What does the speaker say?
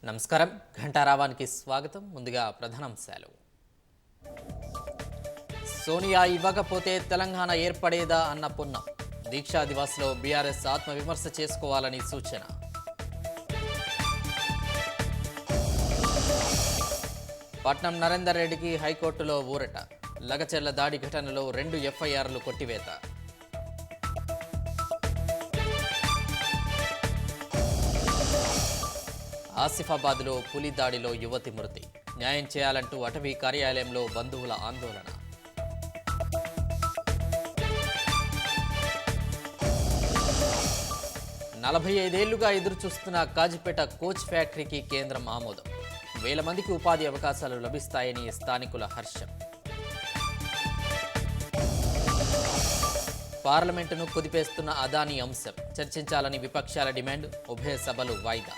నమస్కారం ఘంటారావానికి స్వాగతం. ముందుగా ప్రధానాంశాలు. సోనియా ఇవ్వకపోతే తెలంగాణ ఏర్పడేదా అన్న పున్నం. దీక్షా దివాస్లో బీఆర్ఎస్ ఆత్మవిమర్శ చేసుకోవాలని సూచన. పట్నం నరేందర్ రెడ్డికి హైకోర్టులో ఊరట. లగచెర్ల దాడి ఘటనలో 2 ఎఫ్ఐఆర్లు కొట్టివేత. ఆసిఫాబాద్లో పులి దాడిలో యువతి మృతి. న్యాయం చేయాలంటూ అటవీ కార్యాలయంలో బంధువుల ఆందోళన. నలభై 45 ఏళ్లుగా ఎదురుచూస్తున్న కాజిపేట కోచ్ ఫ్యాక్టరీకి కేంద్రం ఆమోదం. 1000 మందికి ఉపాధి అవకాశాలు లభిస్తాయని స్థానికుల హర్షం. పార్లమెంటును కుదిపేస్తున్న అదానీ అంశం చర్చించాలని విపక్షాల డిమాండ్. ఉభయ సభలు వాయిదా.